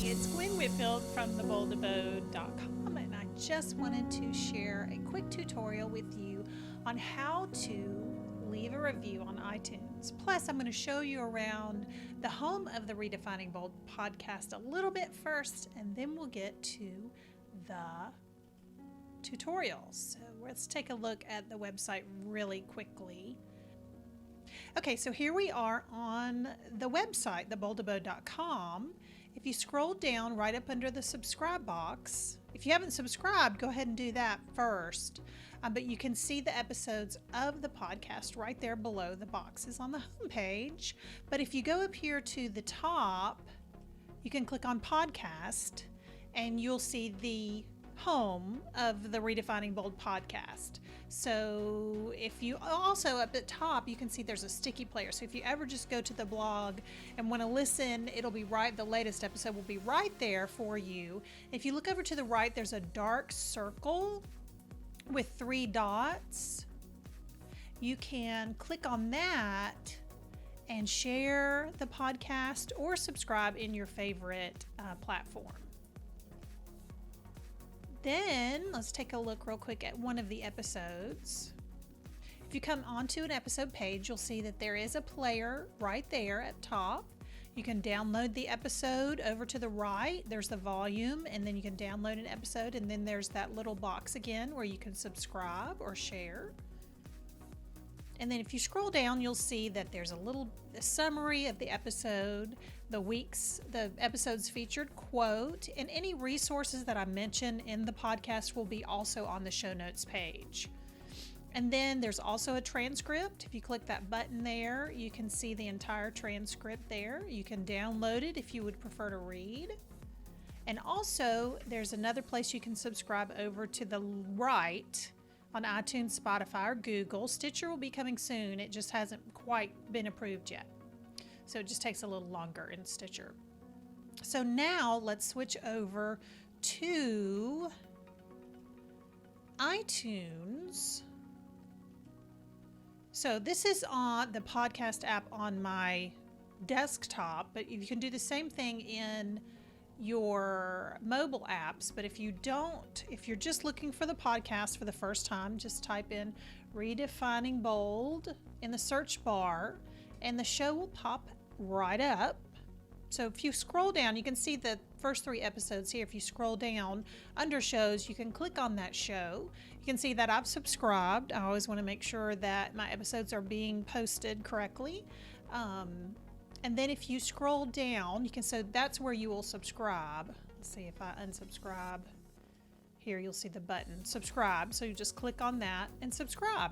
It's Gwen Whitfield from theboldabode.com, and I just wanted to share a quick tutorial with you on how to leave a review on iTunes. Plus, I'm going to show you around the home of the Redefining Bold podcast a little bit first, and then we'll get to the tutorials. So let's take a look at the website really quickly. Okay, so here we are on the website, theboldabode.com. If you scroll down right up under the subscribe box, if you haven't subscribed, go ahead and do that first. But you can see the episodes of the podcast right there below the boxes on the homepage. But if you go up here to the top, you can click on podcast and you'll see the home of the Redefining Bold podcast. So if you also up at top, you can see there's a sticky player. So if you ever just go to the blog and want to listen, it'll be right. The latest episode will be right there for you. If you look over to the right, there's a dark circle with 3 dots. You can click on that and share the podcast or subscribe in your favorite platform. Then let's take a look real quick at one of the episodes. If you come onto an episode page, you'll see that there is a player right there at top. You can download the episode. Over to the right, there's the volume, and then you can download an episode, and then there's that little box again where you can subscribe or share. And then if you scroll down, you'll see that there's a summary of the episode, the episode's featured quote, and any resources that I mention in the podcast will be also on the show notes page. And then there's also a transcript. If you click that button there, you can see the entire transcript there. You can download it if you would prefer to read. And also, there's another place you can subscribe over to the right on iTunes, Spotify, or Google. Stitcher will be coming soon. It just hasn't quite been approved yet. So it just takes a little longer in Stitcher. So now let's switch over to iTunes. So this is on the podcast app on my desktop, but you can do the same thing in your mobile apps. But if you're just looking for the podcast for the first time, just type in Redefining Bold in the search bar and the show will pop right up. So if you scroll down, you can see the first 3 episodes here. If you scroll down under shows, you can click on that show. You can see that I've subscribed. I always want to make sure that my episodes are being posted correctly. And then if you scroll down, so that's where you will subscribe. Let's see if I unsubscribe. Here you'll see the button, subscribe. So you just click on that and subscribe.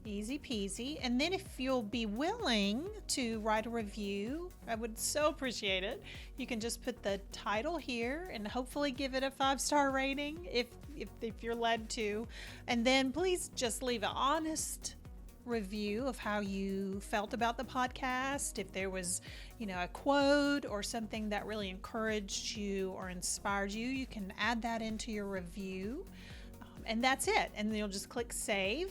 Easy peasy. And then if you'll be willing to write a review, I would so appreciate it. You can just put the title here and hopefully give it a 5-star rating if you're led to. And then please just leave an honest review of how you felt about the podcast. If there was, a quote or something that really encouraged you or inspired you, you can add that into your review. And that's it. And then you'll just click save.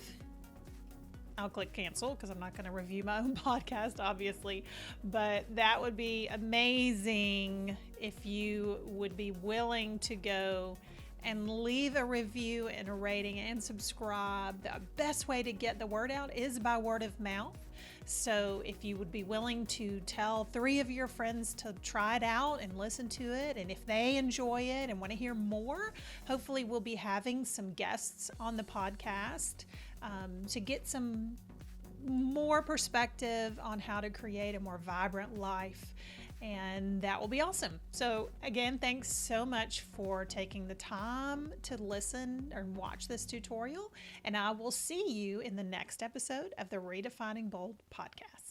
I'll click cancel because I'm not going to review my own podcast, obviously. But that would be amazing if you would be willing to go and leave a review and a rating and subscribe. The best way to get the word out is by word of mouth. So if you would be willing to tell 3 of your friends to try it out and listen to it, and if they enjoy it and want to hear more, hopefully we'll be having some guests on the podcast to get some more perspective on how to create a more vibrant life. And that will be awesome. So again, thanks so much for taking the time to listen or watch this tutorial. And I will see you in the next episode of the Redefining Bold podcast.